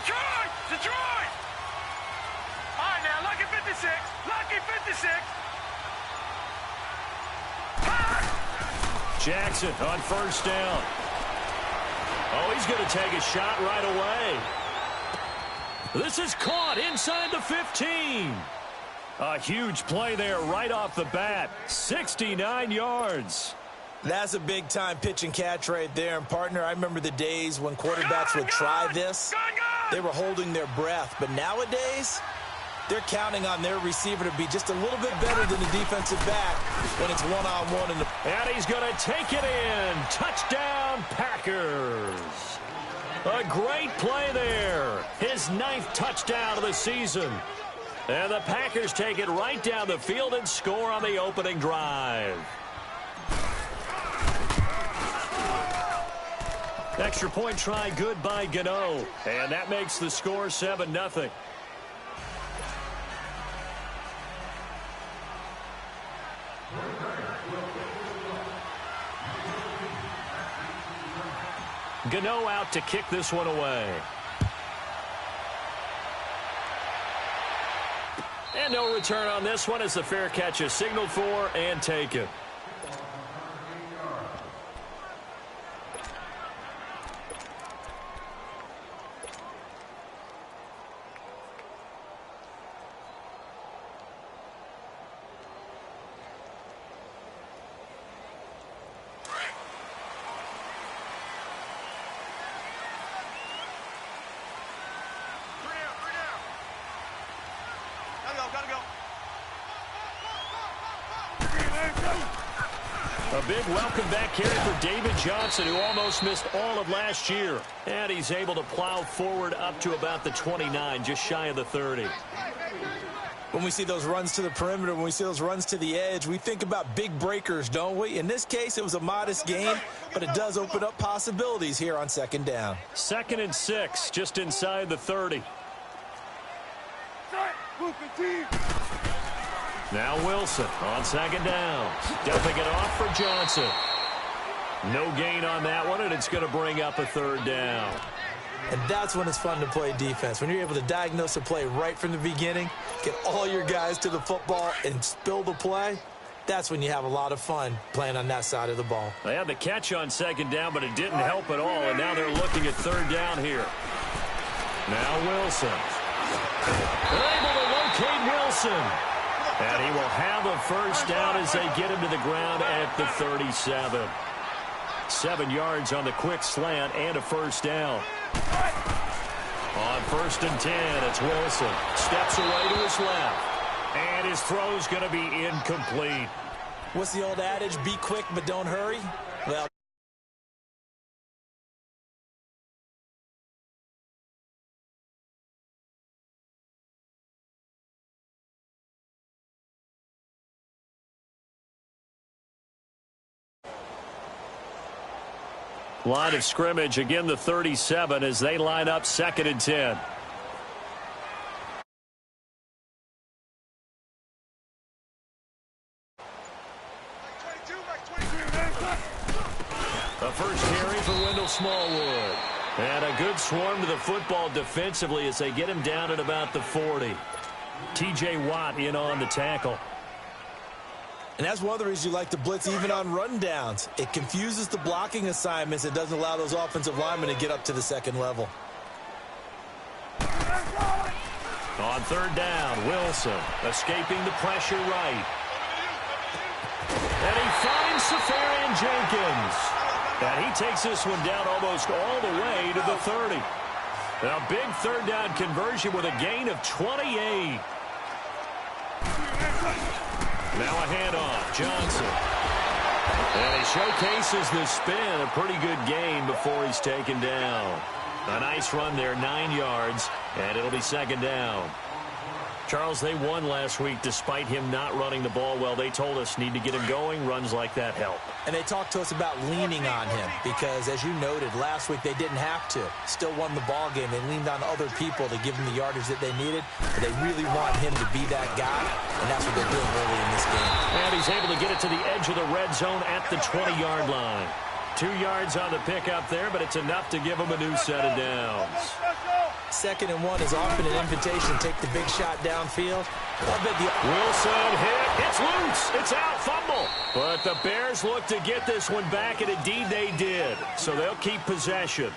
Detroit! Detroit! All right, now, lucky 56. Lucky 56. Jackson on first down. Oh, he's going to take a shot right away. This is caught inside the 15. A huge play there right off the bat. 69 yards. That's a big-time pitch and catch right there. And, partner, I remember the days when quarterbacks would try this. They were holding their breath. But nowadays, they're counting on their receiver to be just a little bit better than the defensive back when it's one-on-one. And he's going to take it in. Touchdown, Packers. A great play there. His 9th touchdown of the season. And the Packers take it right down the field and score on the opening drive. Extra point try good by Gano. And that makes the score 7-0. Gano out to kick this one away. And no return on this one as the fair catch is signaled for and taken. A big welcome back carry for David Johnson, who almost missed all of last year. And he's able to plow forward up to about the 29, just shy of the 30. When we see those runs to the perimeter, when we see those runs to the edge, we think about big breakers, don't we? In this case, it was a modest gain, but it does open up possibilities here on second down. 2nd and 6, just inside the 30. Now Wilson on second down. Dumping it off for Johnson. No gain on that one, and it's going to bring up a 3rd down. And that's when it's fun to play defense. When you're able to diagnose a play right from the beginning, get all your guys to the football and spill the play, that's when you have a lot of fun playing on that side of the ball. They had the catch on second down, but it didn't help at all, and now they're looking at 3rd down here. Now Wilson. They're able to locate Wilson. And he will have a 1st down as they get him to the ground at the 37. 7 yards on the quick slant and a 1st down. On 1st and 10, it's Wilson. Steps away to his left. And his throw's going to be incomplete. What's the old adage? Be quick, but don't hurry? Well, line of scrimmage, again the 37 as they line up 2nd and 10. A first carry for Wendell Smallwood. And a good swarm to the football defensively as they get him down at about the 40. T.J. Watt in on the tackle. and that's one of the reasons you like to blitz even on rundowns. It confuses the blocking assignments. It doesn't allow those offensive linemen to get up to the second level. On 3rd down, Wilson escaping the pressure right. And he finds Safarian Jenkins. And he takes this one down almost all the way to the 30. A big 3rd down conversion with a gain of 28. Now a handoff, Johnson. And he showcases the spin, a pretty good gain before he's taken down. A nice run there, 9 yards, and it'll be 2nd down. Charles, they won last week despite him not running the ball well. They told us need to get him going. Runs like that help. And they talked to us about leaning on him because, as you noted, last week they didn't have to. Still won the ball game. They leaned on other people to give them the yardage that they needed. But they really want him to be that guy, and that's what they're doing early in this game. And he's able to get it to the edge of the red zone at the 20-yard line. 2 yards on the pickup there, but it's enough to give him a new set of downs. 2nd and 1 is often an invitation to take the big shot downfield. I bet Wilson hit. It's loose. It's out. Fumble. But the Bears look to get this one back, and indeed they did. So they'll keep possession.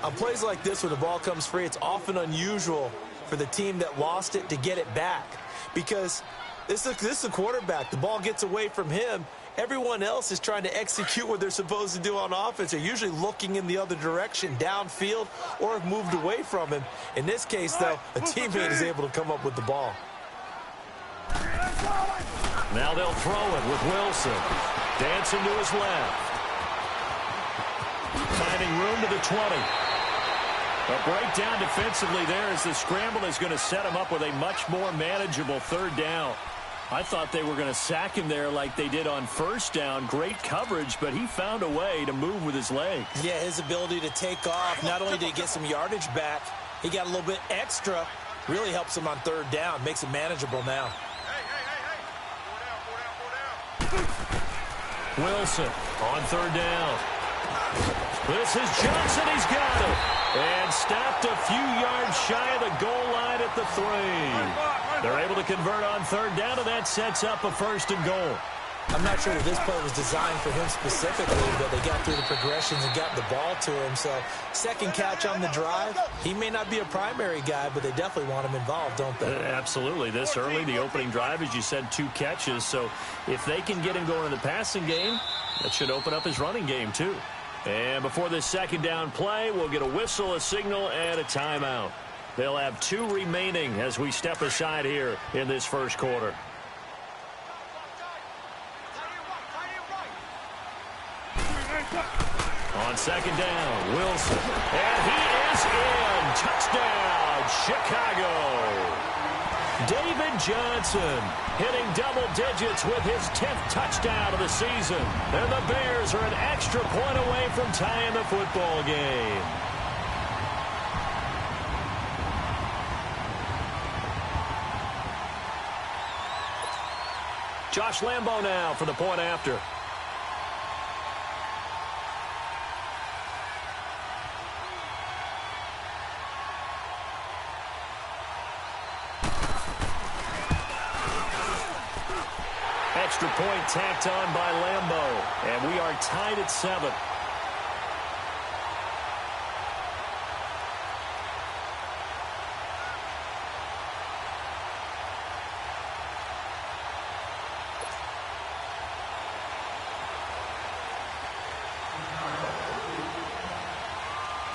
On plays like this where the ball comes free, it's often unusual for the team that lost it to get it back. Because this is a quarterback. The ball gets away from him. Everyone else is trying to execute what they're supposed to do on offense. They're usually looking in the other direction, downfield, or have moved away from him. In this case, though, a teammate is able to come up with the ball. Now they'll throw it with Wilson. Dancing to his left. Finding room to the 20. A breakdown defensively there as the scramble is going to set him up with a much more manageable 3rd down. I thought they were going to sack him there like they did on 1st down. Great coverage, but he found a way to move with his legs. Yeah, his ability to take off, not only did he get some yardage back, he got a little bit extra. Really helps him on 3rd down, makes it manageable now. Wilson on 3rd down. This is Johnson. He's got it. And stopped a few yards shy of the goal line at the 3. They're able to convert on 3rd down, and that sets up a 1st and goal. I'm not sure that this play was designed for him specifically, but they got through the progressions and got the ball to him. So 2nd catch on the drive. He may not be a primary guy, but they definitely want him involved, don't they? Absolutely. This early, the opening drive, as you said, 2 catches. So if they can get him going in the passing game, that should open up his running game too. And before this 2nd down play, we'll get a whistle, a signal, and a timeout. They'll have 2 remaining as we step aside here in this 1st quarter. On 2nd down, Wilson. And he is in. Touchdown, Chicago. David Johnson hitting double digits with his 10th touchdown of the season. And the Bears are an extra point away from tying the football game. Josh Lambo now for the point after. Extra point tacked on by Lambo. And we are tied at 7.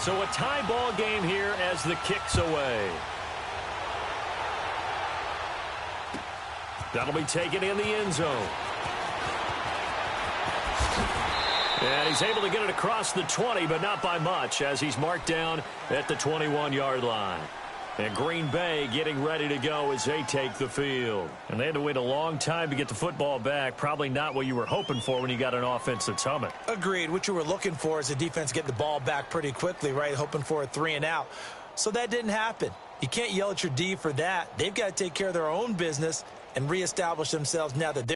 So a tie ball game here as the kick's away. That'll be taken in the end zone. And he's able to get it across the 20, but not by much, as he's marked down at the 21-yard line. And Green Bay getting ready to go as they take the field. And they had to wait a long time to get the football back. Probably not what you were hoping for when you got an offense that's humming. Agreed. What you were looking for is the defense getting the ball back pretty quickly, right? Hoping for a 3 and out. So that didn't happen. You can't yell at your D for that. They've got to take care of their own business and reestablish themselves now that they're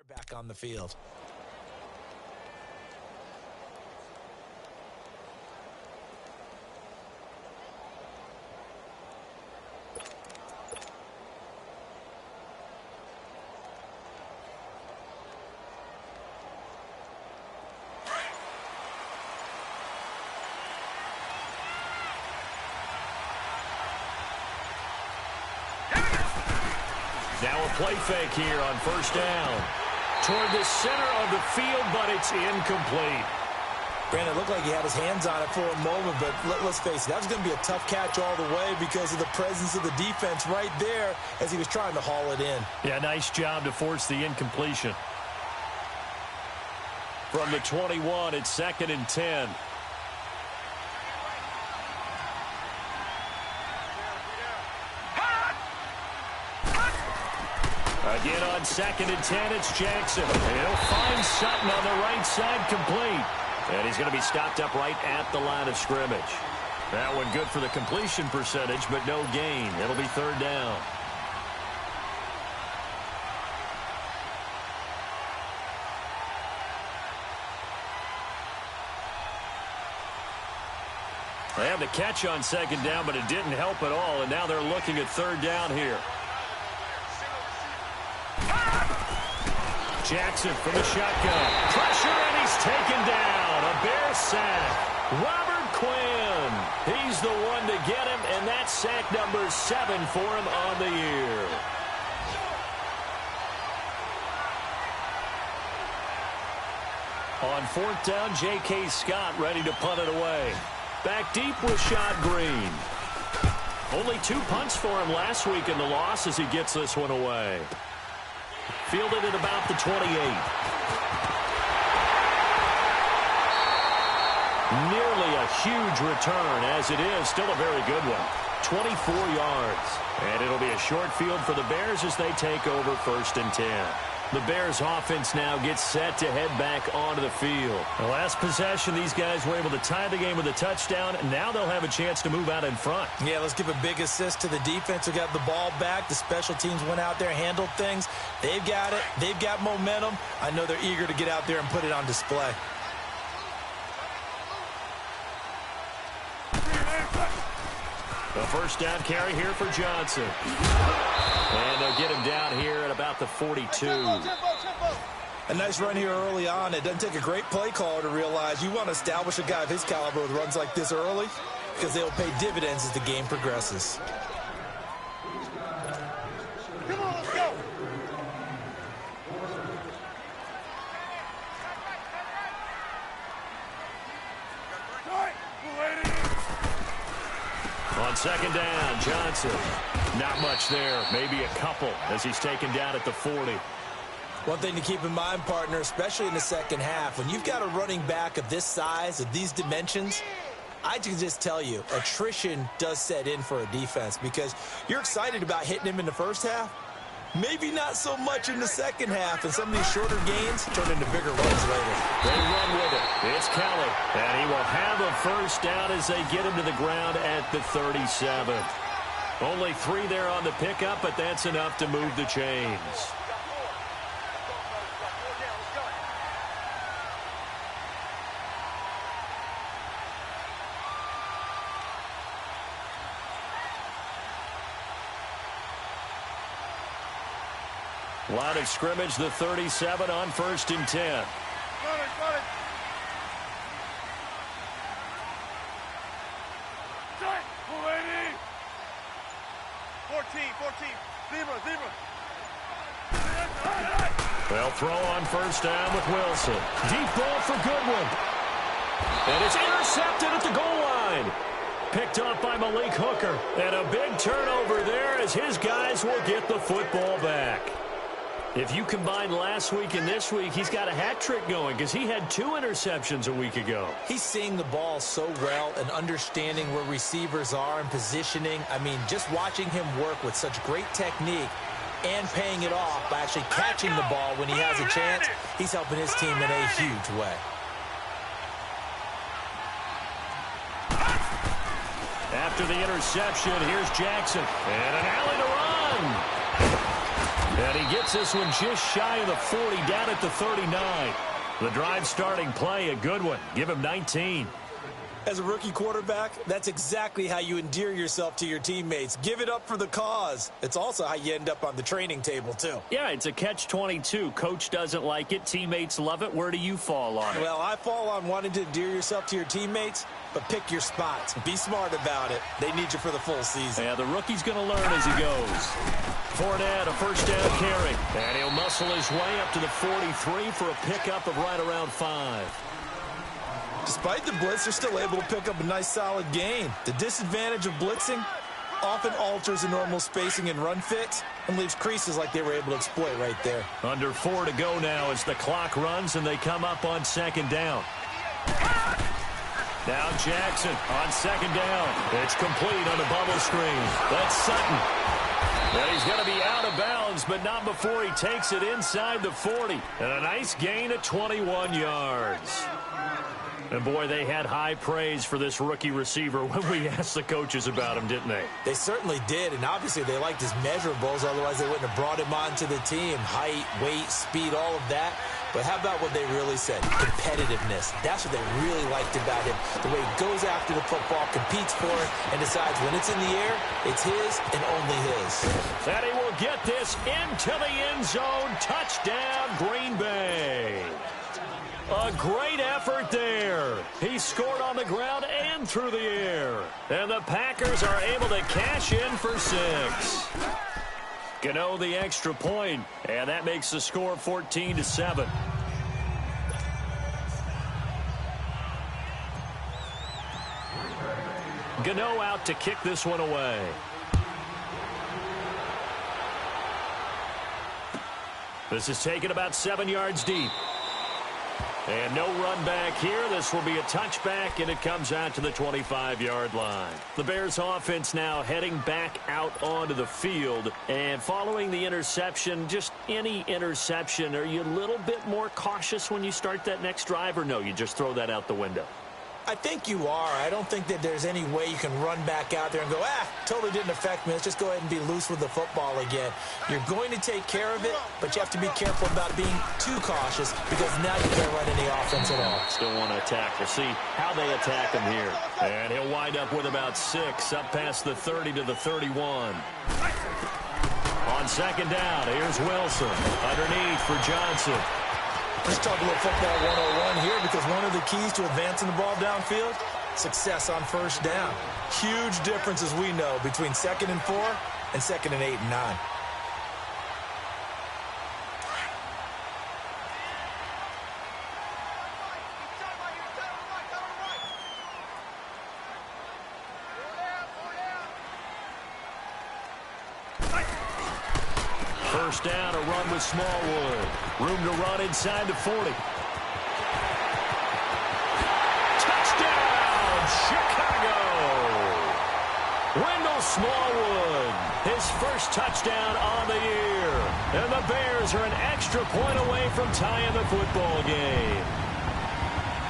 back on the field. Now a play fake here on first down. Toward the center of the field, but it's incomplete. Brandon, it looked like he had his hands on it for a moment, but let's face it, that was going to be a tough catch all the way because of the presence of the defense right there as he was trying to haul it in. Yeah, nice job to force the incompletion. From the 21, it's 2nd and 10. Again on 2nd and 10, it's Jackson. He'll find Sutton on the right side, complete. And he's going to be stopped up right at the line of scrimmage. That one good for the completion percentage, but no gain. It'll be 3rd down. They have the catch on 2nd down, but it didn't help at all, and now they're looking at 3rd down here. Jackson from the shotgun. Pressure, and he's taken down. A Bear sack. Robert Quinn. He's the one to get him, and that's sack number 7 for him on the year. On 4th down, J.K. Scott ready to punt it away. Back deep with Shad Green. Only 2 punts for him last week in the loss as he gets this one away. Fielded at about the 28. Nearly a huge return, as it is still a very good one. 24 yards. And it'll be a short field for the Bears as they take over 1st and 10. The Bears offense now gets set to head back onto the field. The last possession, these guys were able to tie the game with a touchdown. Now they'll have a chance to move out in front. Yeah, let's give a big assist to the defense who got the ball back. The special teams went out there, handled things. They've got it. They've got momentum. I know they're eager to get out there and put it on display. The first down carry here for Johnson. And they'll get him down here at about the 42. A nice run here early on. It doesn't take a great play caller to realize you want to establish a guy of his caliber with runs like this early because they'll pay dividends as the game progresses. Come on, let's go. On 2nd down, Johnson. Not much there. Maybe a couple as he's taken down at the 40. One thing to keep in mind, partner, especially in the second half, when you've got a running back of this size, of these dimensions, I can just tell you, attrition does set in for a defense because you're excited about hitting him in the first half. Maybe not so much in the second half, and some of these shorter gains turn into bigger runs later. They run with it. It's Kelly, and he will have a first down as they get him to the ground at the 37. Only 3 there on the pickup, but that's enough to move the chains. Line of scrimmage, the 37 on 1st and 10. Run it. 14. Zebra. They'll throw on first down with Wilson. Deep ball for Goodwin. And it's intercepted at the goal line. Picked up by Malik Hooker. And a big turnover there as his guys will get the football back. If you combine last week and this week, he's got a hat trick going because he had 2 interceptions a week ago. He's seeing the ball so well and understanding where receivers are and positioning. I mean, just watching him work with such great technique and paying it off by actually catching the ball when he has a chance, he's helping his team in a huge way. After the interception, here's Jackson. And an alley to run. And he gets this one just shy of the 40, down at the 39. The drive starting play, a good one. Give him 19. As a rookie quarterback, that's exactly how you endear yourself to your teammates. Give it up for the cause. It's also how you end up on the training table, too. Yeah, it's a catch-22. Coach doesn't like it. Teammates love it. Where do you fall on it? Well, I fall on wanting to endear yourself to your teammates, but pick your spots. Be smart about it. They need you for the full season. Yeah, the rookie's going to learn as he goes. Fournette, a first down carry. And he'll muscle his way up to the 43 for a pickup of right around 5. Despite the blitz, they're still able to pick up a nice, solid gain. The disadvantage of blitzing often alters the normal spacing and run fits and leaves creases like they were able to exploit right there. Under 4 to go now as the clock runs and they come up on second down. Now Jackson on second down. It's complete on the bubble screen. That's Sutton. And he's going to be out of bounds, but not before he takes it inside the 40. And a nice gain of 21 yards. And, boy, they had high praise for this rookie receiver when we asked the coaches about him, didn't they? They certainly did, and obviously they liked his measurables. Otherwise, they wouldn't have brought him onto the team. Height, weight, speed, all of that. But how about what they really said? Competitiveness. That's what they really liked about him. The way he goes after the football, competes for it, and decides when it's in the air, it's his and only his. And he will get this into the end zone. Touchdown, Green Bay. A great effort there. He scored on the ground and through the air. And the Packers are able to cash in for 6. Gano the extra point, and that makes the score 14-7. Gano out to kick this one away. This is taken about 7 yards deep. And no run back here. This will be a touchback, and it comes out to the 25-yard line. The Bears offense now heading back out onto the field. And following the interception, just any interception, are you a little bit more cautious when you start that next drive, or no, you just throw that out the window? I think you are. I don't think that there's any way you can run back out there and go, totally didn't affect me. Let's just go ahead and be loose with the football again. You're going to take care of it, but you have to be careful about being too cautious because now you can't run any offense at all. Still want to attack. We'll see how they attack him here. And he'll wind up with about 6 up past the 30 to the 31. On second down, here's Wilson. Underneath for Johnson. Let's talk a little football 101 here because one of the keys to advancing the ball downfield, success on first down. Huge difference, as we know, between 2nd and 4 and 2nd and 8 and 9. First down, a run with Smallwood. Room to run inside the 40. Touchdown, Chicago! Wendell Smallwood, his first touchdown on the year. And the Bears are an extra point away from tying the football game.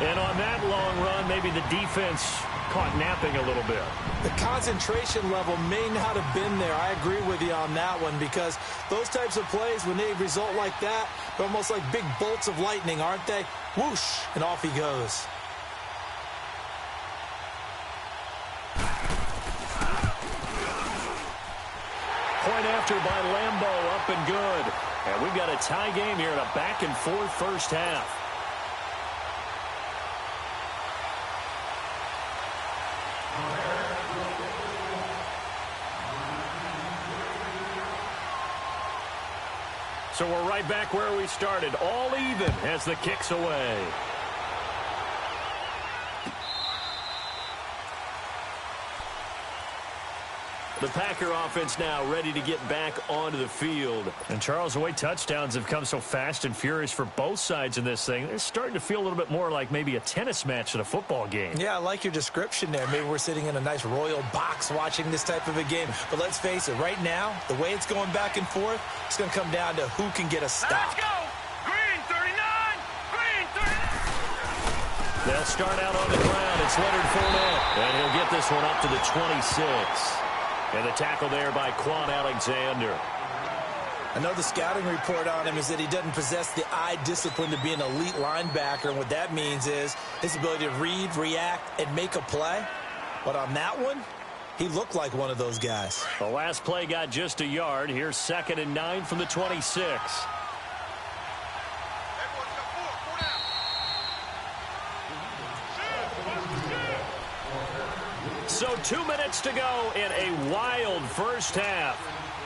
And on that long run, maybe the defense caught napping a little bit. The concentration level may not have been there. I agree with you on that one because those types of plays, when they result like that, they're almost like big bolts of lightning, aren't they? Whoosh, and off he goes. Point after by Lambeau, up and good. And we've got a tie game here in a back-and-forth first half. So we're right back where we started, all even as the kick's away. The Packer offense now ready to get back onto the field. And, Charles, the way touchdowns have come so fast and furious for both sides in this thing, it's starting to feel a little bit more like maybe a tennis match than a football game. Yeah, I like your description there. Maybe we're sitting in a nice royal box watching this type of a game. But let's face it, right now, the way it's going back and forth, it's going to come down to who can get a stop. Let's go! Green 39! Green 39! They'll start out on the ground. It's Leonard Fournette. And he'll get this one up to the 26. And the tackle there by Quan Alexander. I know the scouting report on him is that he doesn't possess the eye discipline to be an elite linebacker, and what that means is his ability to read, react, and make a play. But on that one, he looked like one of those guys. The last play got just a yard. Here's 2nd and 9 from the 26. So 2 minutes to go in a wild first half.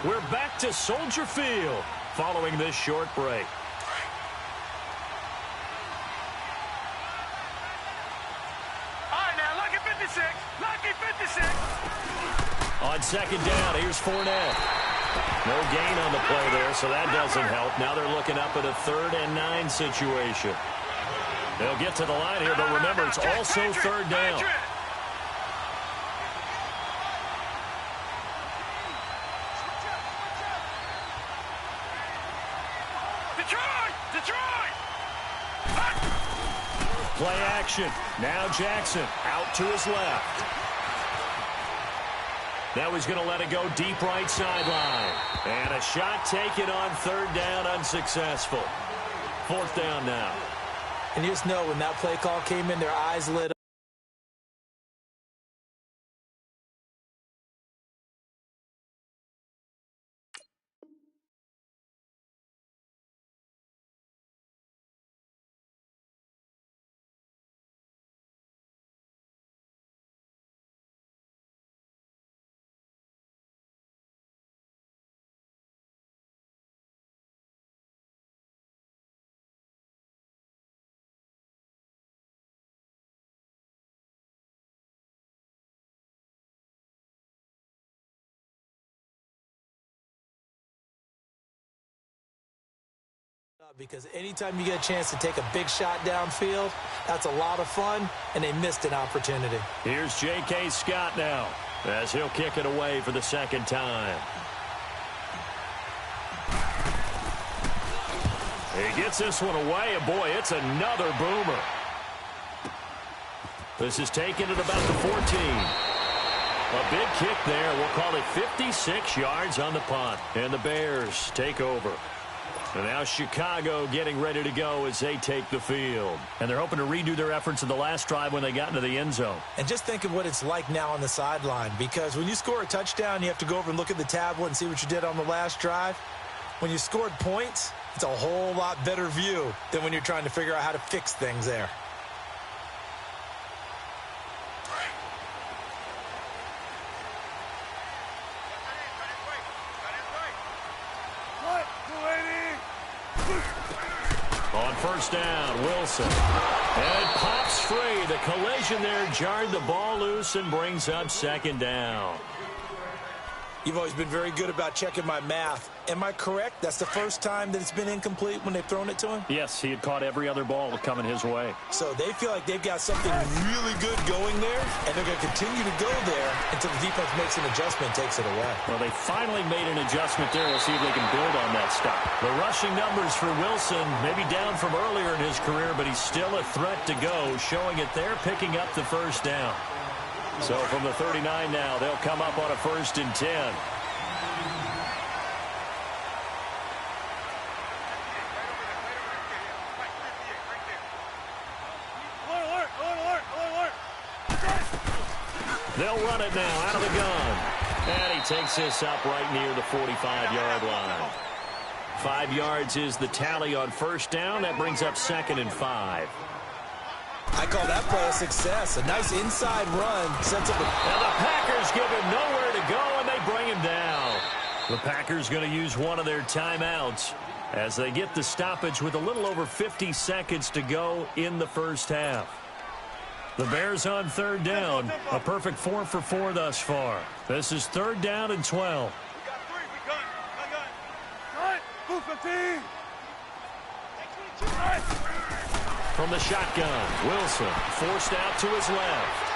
We're back to Soldier Field following this short break. All right, now, lucky 56. Lucky 56. On 2nd down, here's Fournette. No gain on the play there, so that doesn't help. Now they're looking up at a 3rd and 9 situation. They'll get to the line here, but remember, it's also 3rd down. Play action. Now Jackson out to his left. Now he's going to let it go deep right sideline. And a shot taken on 3rd down, unsuccessful. 4th down now. And you just know when that play call came in, their eyes lit up. Because anytime you get a chance to take a big shot downfield, that's a lot of fun, and they missed an opportunity. Here's J.K. Scott now as he'll kick it away for the 2nd time. He gets this one away, and boy, it's another boomer. This is taken at about the 14. A big kick there. We'll call it 56 yards on the punt. And the Bears take over. And now Chicago getting ready to go as they take the field. And they're hoping to redo their efforts in the last drive when they got into the end zone. And just think of what it's like now on the sideline, because when you score a touchdown, you have to go over and look at the tablet and see what you did on the last drive. When you scored points, it's a whole lot better view than when you're trying to figure out how to fix things there. On 1st down, Wilson. And it pops free. The collision there jarred the ball loose and brings up 2nd down. You've always been very good about checking my math. Am I correct? That's the first time that it's been incomplete when they've thrown it to him? Yes, he had caught every other ball coming his way. So they feel like they've got something really good going there, and they're going to continue to go there until the defense makes an adjustment and takes it away. Well, they finally made an adjustment there. We'll see if they can build on that stop. The rushing numbers for Wilson, maybe down from earlier in his career, but he's still a threat to go, showing it there, picking up the 1st down. So from the 39 now, they'll come up on a 1st and 10. They'll run it now out of the gun. And he takes this up right near the 45-yard line. 5 yards is the tally on 1st down. That brings up 2nd and 5. I call that play a success. A nice inside run sets up a... Now the Packers give him nowhere to go, and they bring him down. The Packers going to use one of their timeouts as they get the stoppage with a little over 50 seconds to go in the first half. The Bears on 3rd down. A perfect 4 for 4 thus far. This is 3rd down and 12. We got 3. We gun. Move 15. From the shotgun, Wilson forced out to his left.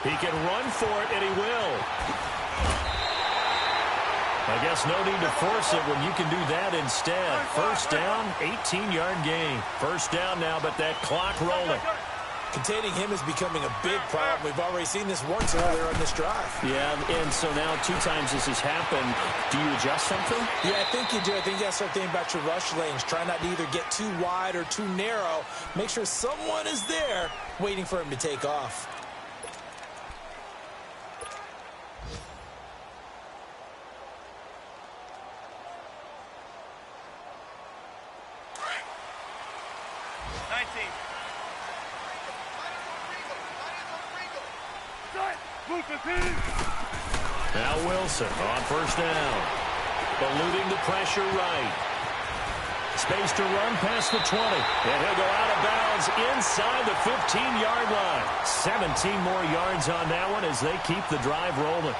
He can run for it, and he will. I guess no need to force it when you can do that instead. 1st down, 18-yard gain. 1st down now, but that clock rolling. Containing him is becoming a big problem. We've already seen this once earlier on this drive. Yeah, and so now 2 times this has happened. Do you adjust something? Yeah, I think you do. I think you got to start thinking about your rush lanes. Try not to either get too wide or too narrow. Make sure someone is there waiting for him to take off. Now Wilson on first down. Eluding the pressure right. Space to run past the 20. And he'll go out of bounds inside the 15-yard line. 17 more yards on that one as they keep the drive rolling.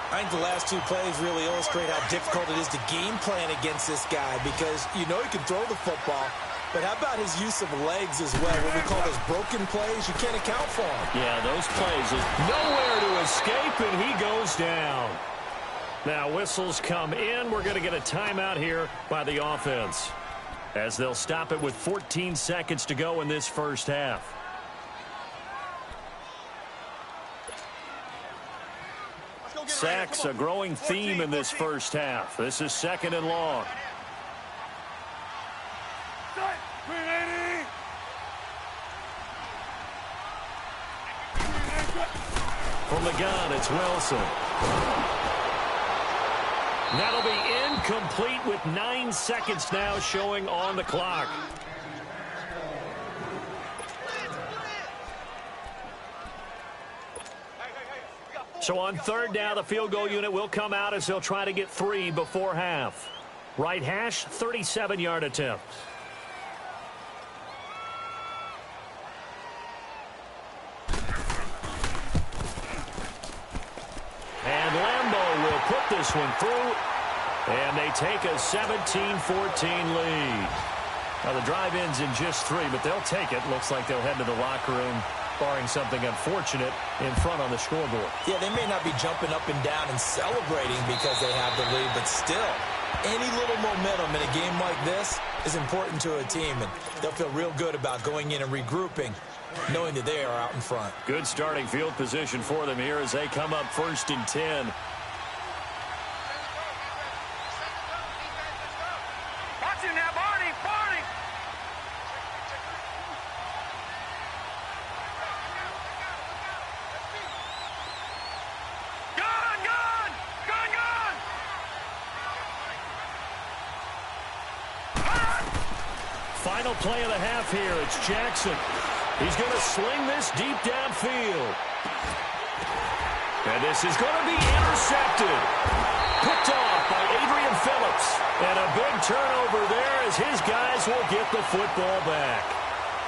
I think the last 2 plays really illustrate how difficult it is to game plan against this guy because you know he can throw the football. But how about his use of legs as well? What we call those broken plays, you can't account for them. Yeah, those plays, there's nowhere to escape, and he goes down. Now whistles come in. We're going to get a timeout here by the offense as they'll stop it with 14 seconds to go in this first half. Sacks, a growing theme in this first half. This is 2nd and long. From the gun, it's Wilson. That'll be incomplete with 9 seconds now showing on the clock. So on 3rd down, the field goal unit will come out as they'll try to get 3 before half. Right hash, 37-yard attempt. And Lambeau will put this one through, and they take a 17-14 lead. Now the drive ends in just 3, but they'll take it. Looks like they'll head to the locker room, barring something unfortunate in front on the scoreboard. Yeah, they may not be jumping up and down and celebrating because they have the lead, but still, any little momentum in a game like this is important to a team, and they'll feel real good about going in and regrouping, knowing that they are out in front. Good starting field position for them here as they come up 1st and 10. Watch him now, Barney, Barney. Gun, gun, gun, gun. Final play of the half here. It's Jackson. He's going to sling this deep downfield. And this is going to be intercepted. Picked off by Adrian Phillips. And a big turnover there as his guys will get the football back.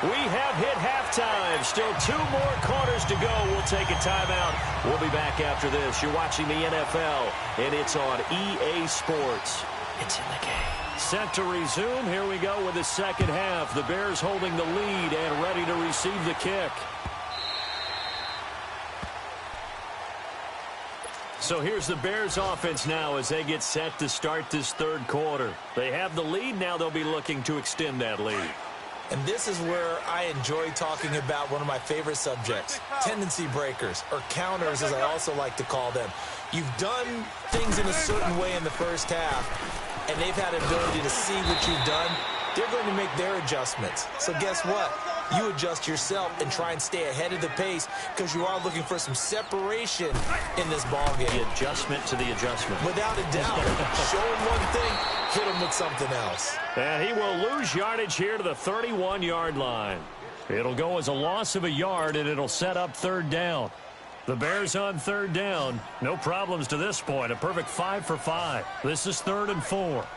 We have hit halftime. Still 2 more quarters to go. We'll take a timeout. We'll be back after this. You're watching the NFL, and it's on EA Sports. It's in the game. Set to resume. Here we go with the second half. The Bears holding the lead and ready to receive the kick. So here's the Bears offense now as they get set to start this 3rd quarter. They have the lead. Now they'll be looking to extend that lead. And this is where I enjoy talking about one of my favorite subjects, tendency breakers, or counters as I also like to call them. You've done things in a certain way in the first half, and they've had an ability to see what you've done. They're going to make their adjustments. So guess what? You adjust yourself and try and stay ahead of the pace because you are looking for some separation in this ballgame. The adjustment to the adjustment. Without a doubt. Show him one thing, hit him with something else. And he will lose yardage here to the 31-yard line. It'll go as a loss of a yard, and it'll set up 3rd down. The Bears on 3rd down. No problems to this point. A perfect 5 for 5. This is 3rd and 4.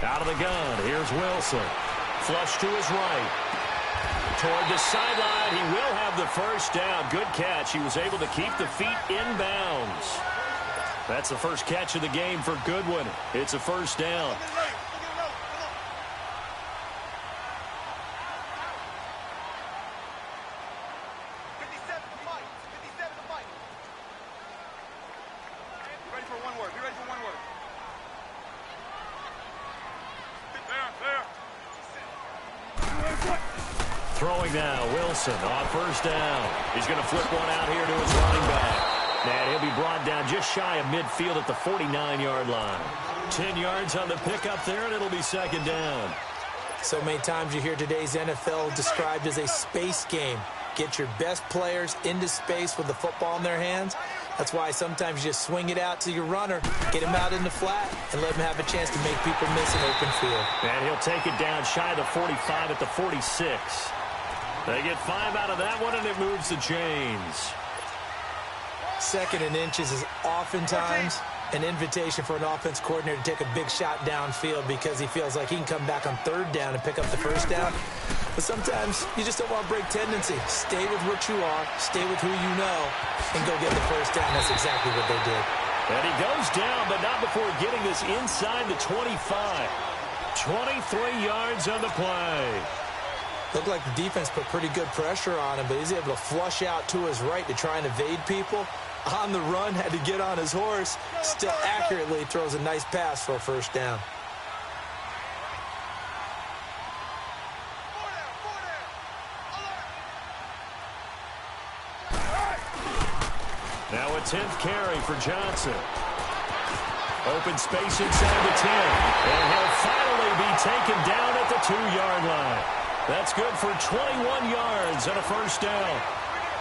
Out of the gun. Here's Wilson. Flush to his right. Toward the sideline. He will have the first down. Good catch. He was able to keep the feet in bounds. That's the first catch of the game for Goodwin. It's a first down. Throwing now, Wilson on first down. He's going to flip one out here to his running back. And he'll be brought down just shy of midfield at the 49-yard line. 10 yards on the pickup there, and it'll be second down. So many times you hear today's NFL described as a space game. Get your best players into space with the football in their hands. That's why sometimes you just swing it out to your runner, get him out in the flat, and let him have a chance to make people miss an open field. And he'll take it down shy of the 45 at the 46. They get 5 out of that one, and it moves the chains. Second and inches is oftentimes an invitation for an offense coordinator to take a big shot downfield because he feels like he can come back on third down and pick up the first down. But sometimes you just don't want to break tendency. Stay with what you are, stay with who you know, and go get the first down. That's exactly what they did. And he goes down, but not before getting this inside the 25. 23 yards on the play. Looked like the defense put pretty good pressure on him, but he's able to flush out to his right to try and evade people. On the run, had to get on his horse. Still accurately throws a nice pass for a first down. Now a 10th carry for Johnson. Open space inside the 10. And he'll finally be taken down at the 2-yard line. That's good for 21 yards and a first down.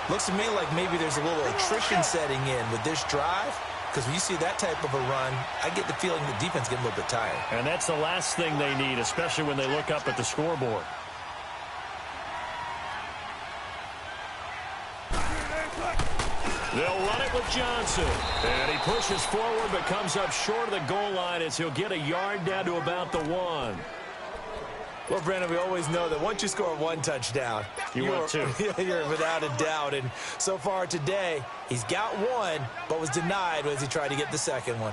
Looks to me like maybe there's a little attrition setting in with this drive, because when you see that type of a run, I get the feeling the defense getting a little bit tired. And that's the last thing they need, especially when they look up at the scoreboard. They'll run it with Johnson. And he pushes forward but comes up short of the goal line as he'll get a yard down to about the 1. Well, Brandon, we always know that once you score one touchdown, you're without a doubt. And so far today, he's got one, but was denied as he tried to get the second one.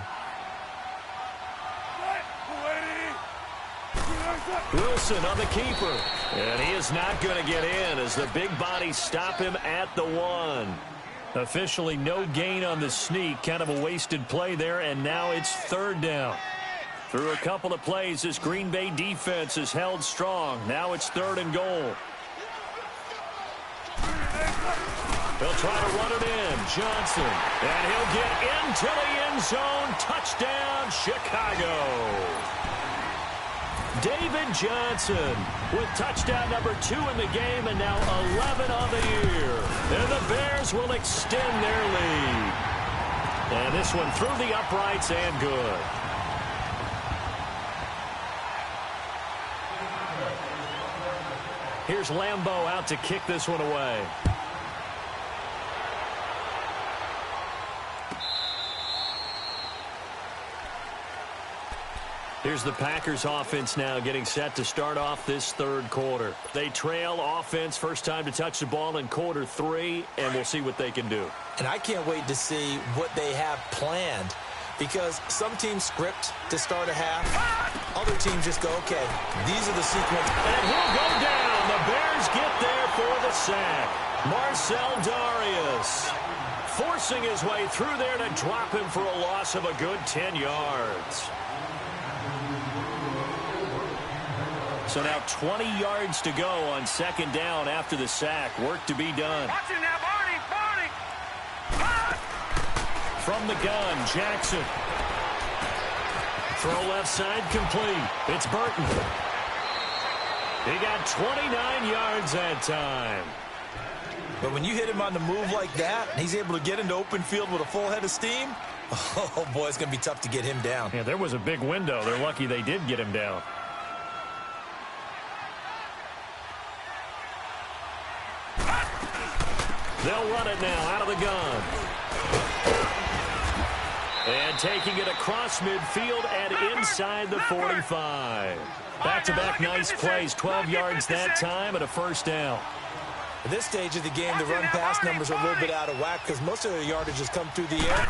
Wilson on the keeper. And he is not going to get in as the big bodies stop him at the 1. Officially no gain on the sneak. Kind of a wasted play there, and now it's third down. Through a couple of plays, this Green Bay defense is held strong. Now it's 3rd and goal. They'll try to run it in. Johnson. And he'll get into the end zone. Touchdown, Chicago. David Johnson with touchdown number 2 in the game and now 11 on the year. And the Bears will extend their lead. And this one through the uprights and good. Here's Lambeau out to kick this one away. Here's the Packers offense now getting set to start off this third quarter. They trail offense first time to touch the ball in quarter 3, and we'll see what they can do. And I can't wait to see what they have planned, because some teams script to start a half. Other teams just go, okay, these are the sequence. And he'll go down. The Bears get there for the sack. Marcel Darius forcing his way through there to drop him for a loss of a good 10 yards. So now 20 yards to go on second down after the sack. Work to be done. Watch it now, Barney, Barney. From the gun, Jackson. Throw left side complete. It's Burton. He got 29 yards that time. But when you hit him on the move like that, and he's able to get into open field with a full head of steam, oh, boy, it's going to be tough to get him down. Yeah, there was a big window. They're lucky they did get him down. They'll run it now out of the gun. And taking it across midfield and inside the 45. Back-to-back nice plays, 12 yards that time and a first down. At this stage of the game, the run-pass numbers are a little bit out of whack because most of their yardage has come through the air.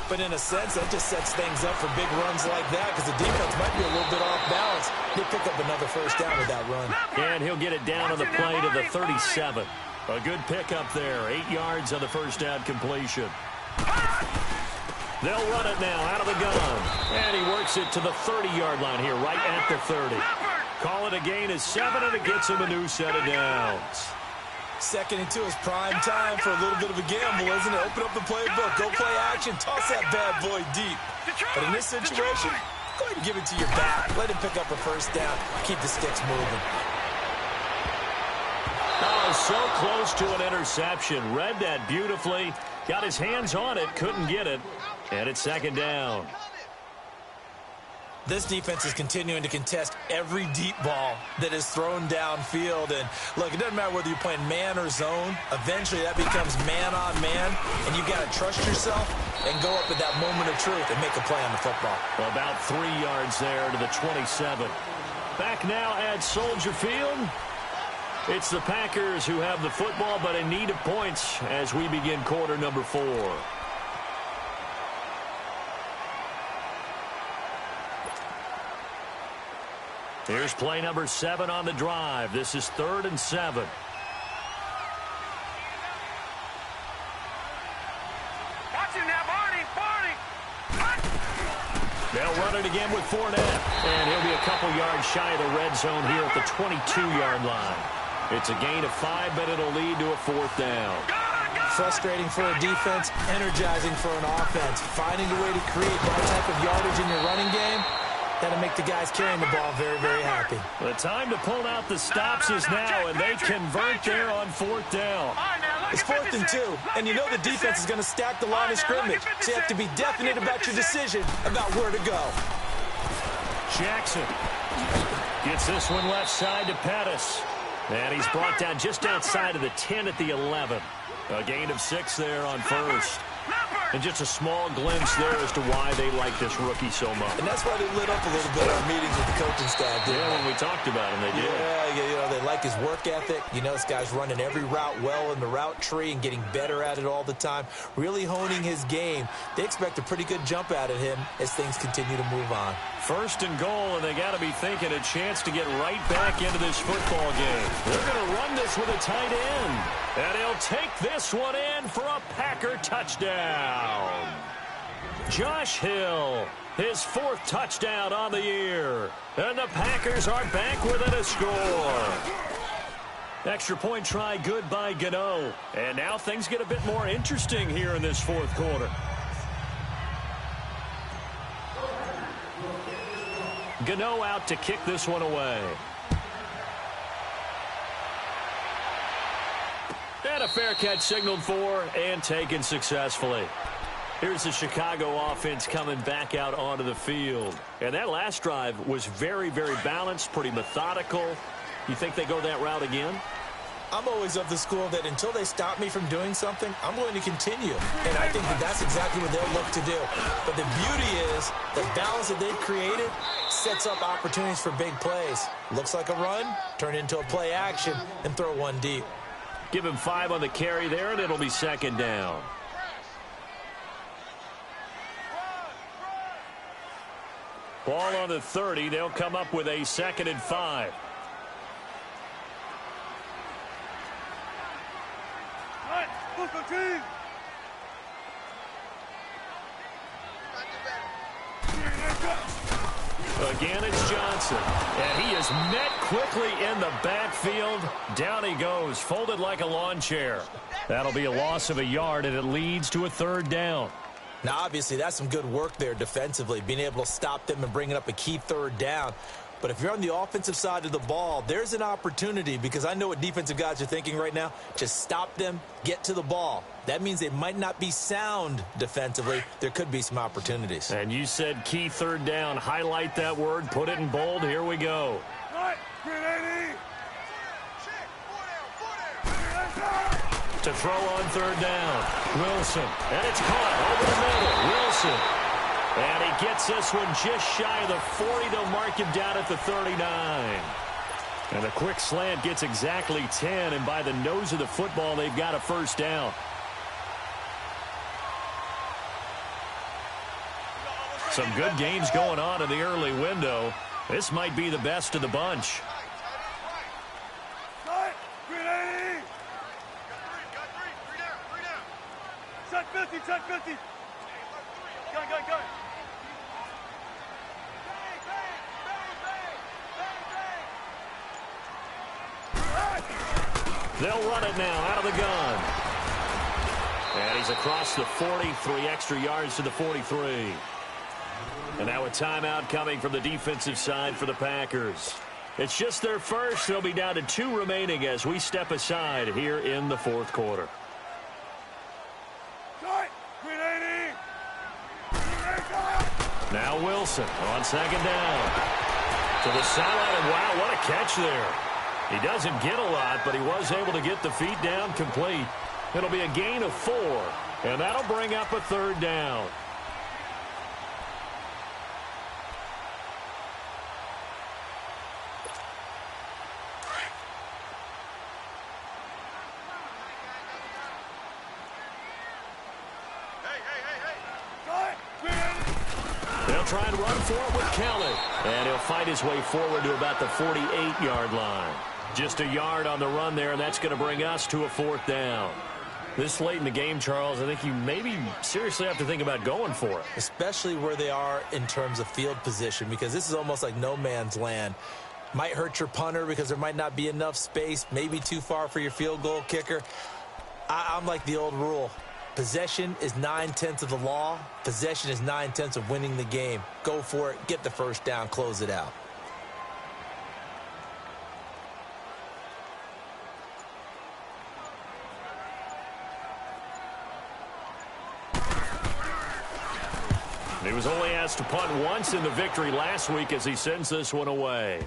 But in a sense, that just sets things up for big runs like that because the defense might be a little bit off balance. He'll pick up another first down with that run. And he'll get it down on the play to the 37. A good pickup there. 8 yards on the first down completion. They'll run it now out of the gun. And he works it to the 30-yard line here, right at the 30. Call it a gain of 7, and it gets him a new set of downs. 2nd and 2 is prime time for a little bit of a gamble, isn't it? Open up the playbook, go play action, toss that bad boy deep. But in this situation, go ahead and give it to your back. Let him pick up a first down. Keep the sticks moving. Oh, so close to an interception. Read that beautifully. Got his hands on it, couldn't get it. And it's 2nd down. This defense is continuing to contest every deep ball that is thrown downfield. And, look, it doesn't matter whether you're playing man or zone. Eventually, that becomes man-on-man, and you've got to trust yourself and go up at that moment of truth and make a play on the football. Well, about 3 yards there to the 27. Back now at Soldier Field. It's the Packers who have the football, but in need of points as we begin quarter number 4. Here's play number 7 on the drive. This is 3rd and 7. Watch him now, Barney. They'll run it again with Fournette. And he'll be a couple yards shy of the red zone here at the 22-yard line. It's a gain of 5, but it'll lead to a 4th down. Frustrating for a defense, energizing for an offense. Finding a way to create that type of yardage in your running game, that'll make the guys carrying the ball very, very happy. The time to pull out the stops is now, and they convert there on 4th down. It's 4th and 2, and you know the defense is going to stack the line of scrimmage, so you have to be definite about your decision about where to go. Jackson gets this one left side to Pettis. And he's brought down just outside of the 10 at the 11. A gain of 6 there on 1st. And just a small glimpse there as to why they like this rookie so much. And that's why they lit up a little bit on meetings with the coaching staff, didn't they? When we talked about him, they did. Yeah, they like his work ethic. You know, this guy's running every route well in the route tree and getting better at it all the time, really honing his game. They expect a pretty good jump out of him as things continue to move on. 1st and goal, and they got to be thinking a chance to get right back into this football game. They're going to run this with a tight end. And he'll take this one in for a Packer touchdown. Josh Hill, his 4th touchdown on the year. And the Packers are back within a score. Extra point try good by Gano. And now things get a bit more interesting here in this 4th quarter. Gano out to kick this one away. And a fair catch signaled for and taken successfully. Here's the Chicago offense coming back out onto the field. And that last drive was very, very balanced, pretty methodical. You think they go that route again? I'm always of the school that until they stop me from doing something, I'm going to continue. And I think that that's exactly what they'll look to do. But the beauty is the balance that they've created sets up opportunities for big plays. Looks like a run, turn it into a play action, and throw one deep. Give him 5 on the carry there, and it'll be 2nd down. Ball on the 30. They'll come up with a 2nd and 5. Again, it's Johnson. And he is met quickly in the backfield. Down he goes, folded like a lawn chair. That'll be a loss of a yard, and it leads to a 3rd down. Now, obviously, that's some good work there defensively, being able to stop them and bringing up a key 3rd down. But if you're on the offensive side of the ball, there's an opportunity, because I know what defensive guys are thinking right now. Just stop them, get to the ball. That means they might not be sound defensively. There could be some opportunities. And you said key 3rd down. Highlight that word, put it in bold. Here we go. To throw on 3rd down. Wilson. And it's caught over the middle. Wilson. And he gets this one just shy of the 40. They'll mark him down at the 39. And a quick slant gets exactly 10. And by the nose of the football, they've got a 1st down. Some good games going on in the early window. This might be the best of the bunch. Check 50. Go. They'll run it now out of the gun. And he's across the 40, 3 extra yards to the 43. And now a timeout coming from the defensive side for the Packers. It's just their first. They'll be down to 2 remaining as we step aside here in the fourth quarter. Now Wilson on second down. To the sideline, and wow, what a catch there. He doesn't get a lot, but he was able to get the feet down complete. It'll be a gain of 4, and that'll bring up a third down. They'll try and run for it with Kelly. And he'll fight his way forward to about the 48-yard line. Just a yard on the run there, and that's going to bring us to a fourth down. This late in the game, Charles, I think you maybe seriously have to think about going for it. Especially where they are in terms of field position, because this is almost like no man's land. Might hurt your punter because there might not be enough space, maybe too far for your field goal kicker. I'm like the old rule. Possession is 9/10 of the law. Possession is 9/10 of winning the game. Go for it. Get the first down. Close it out. He was only asked to punt once in the victory last week as he sends this one away.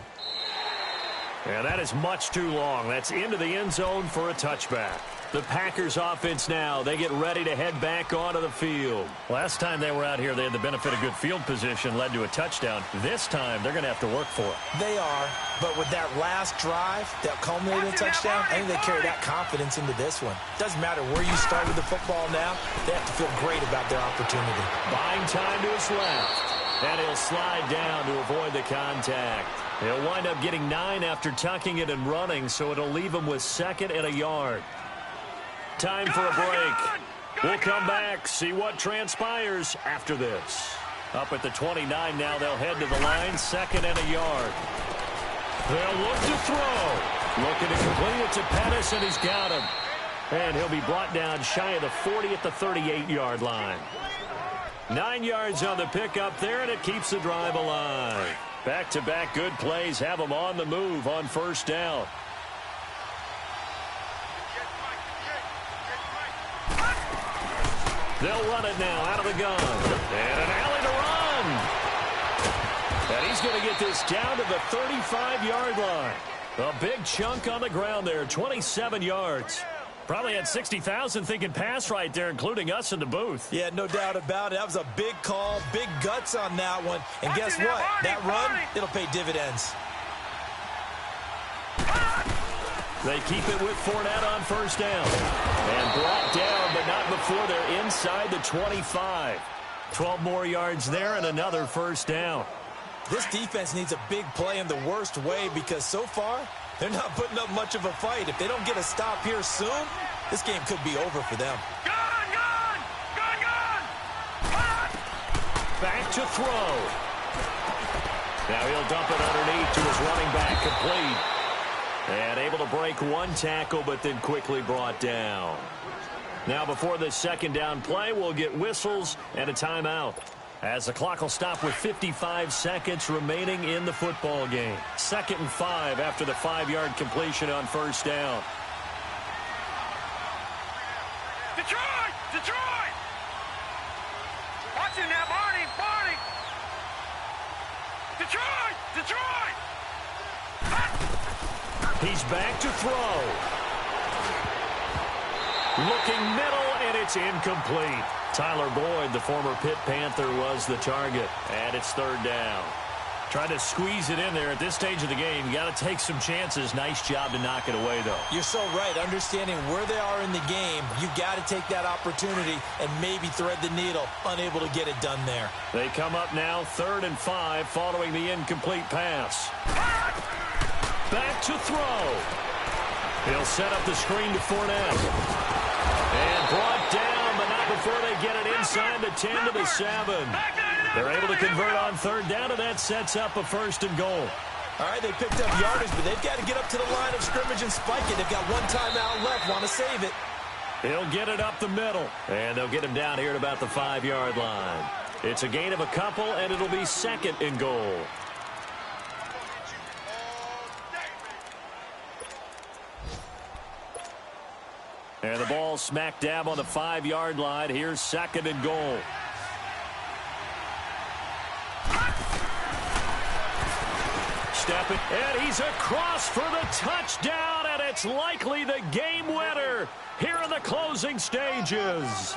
And that is much too long. That's into the end zone for a touchback. The Packers offense now, they get ready to head back onto the field. Last time they were out here, they had the benefit of good field position, led to a touchdown. This time, they're going to have to work for it. They are, but with that last drive that culminated in a touchdown, I think they carry that confidence into this one. Doesn't matter where you start with the football now, they have to feel great about their opportunity. Buying time to his left. And he'll slide down to avoid the contact. He'll wind up getting 9 after tucking it and running, so it'll leave him with 2nd and a yard. Time for a break. We'll come back, see what transpires after this. Up at the 29 now, they'll head to the line, 2nd and a yard. They'll look to throw. Looking to complete it to Pettis, and he's got him. And he'll be brought down shy of the 40 at the 38-yard line. 9 yards on the pickup there, and it keeps the drive alive. Back-to-back good plays have them on the move on first down. They'll run it now out of the gun. And an alley to run. And he's going to get this down to the 35-yard line. A big chunk on the ground there, 27 yards. Probably had 60,000 thinking pass right there, including us in the booth. Yeah, no doubt about it. That was a big call, big guts on that one. And guess what? That run, it'll pay dividends. They keep it with Fournette on first down. And brought down, but not before they're inside the 25. 12 more yards there and another first down. This defense needs a big play in the worst way because so far, they're not putting up much of a fight. If they don't get a stop here soon, this game could be over for them. Gun! Back to throw. Now he'll dump it underneath to his running back, complete. And able to break one tackle, but then quickly brought down. Now before this second down play, we'll get whistles and a timeout, as the clock will stop with 55 seconds remaining in the football game. 2nd and 5 after the 5-yard completion on first down. Detroit! Watch it now, Barney! Detroit! He's back to throw. Looking middle, and it's incomplete. Tyler Boyd, the former Pitt Panther, was the target. And it's 3rd down. Trying to squeeze it in there at this stage of the game. You got to take some chances. Nice job to knock it away, though. You're so right. Understanding where they are in the game, you've got to take that opportunity and maybe thread the needle. Unable to get it done there. They come up now 3rd and 5 following the incomplete pass. Back to throw. He'll set up the screen to Fournette. And brought down, but not before they get it inside the 10 to the 7. They're able to convert on 3rd down, and that sets up a 1st and goal. All right, they picked up yardage, but they've got to get up to the line of scrimmage and spike it. They've got one timeout left, want to save it. He'll get it up the middle, and they'll get him down here at about the 5-yard line. It's a gain of a couple, and it'll be second and goal. And the ball smack dab on the 5-yard line. Here's second and goal. Stepping, and he's across for the touchdown, and it's likely the game winner here in the closing stages.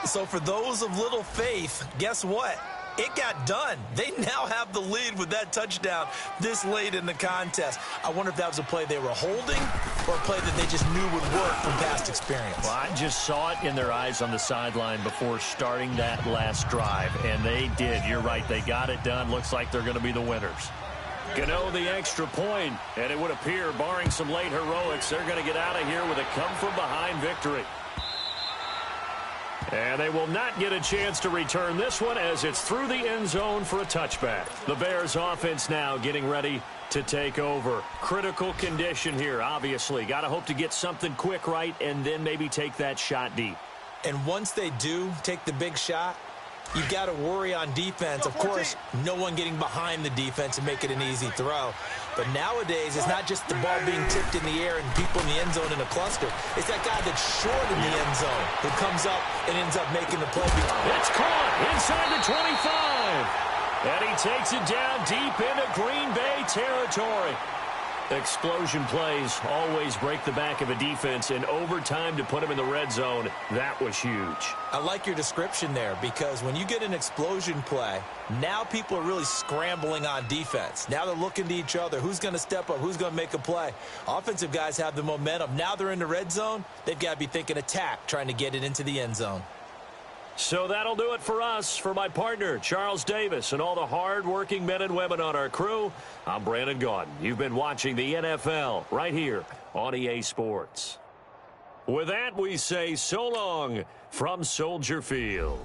So for those of little faith, guess what? It got done. They now have the lead with that touchdown this late in the contest. I wonder if that was a play they were holding or a play that they just knew would work from past experience. Well, I just saw it in their eyes on the sideline before starting that last drive, and they did. You're right. They got it done. Looks like they're going to be the winners. Gano the extra point, and it would appear, barring some late heroics, they're going to get out of here with a come-from-behind victory. And they will not get a chance to return this one as it's through the end zone for a touchback. The Bears offense now getting ready to take over. Critical condition here, obviously. Got to hope to get something quick right and then maybe take that shot deep. And once they do take the big shot, you've got to worry on defense. Of course, no one getting behind the defense and make it an easy throw. But nowadays, it's not just the ball being tipped in the air and people in the end zone in a cluster. It's that guy that's short in the end zone who comes up and ends up making the play. It's caught inside the 25. And he takes it down deep into Green Bay territory. Explosion plays always break the back of a defense, and overtime to put him in the red zone, that was huge. I like your description there, because when you get an explosion play, now people are really scrambling on defense. Now they're looking to each other. Who's going to step up? Who's going to make a play? Offensive guys have the momentum. Now they're in the red zone. They've got to be thinking attack, trying to get it into the end zone. So that'll do it for us. For my partner, Charles Davis, and all the hard-working men and women on our crew, I'm Brandon Gaudin. You've been watching the NFL right here on EA Sports. With that, we say so long from Soldier Field.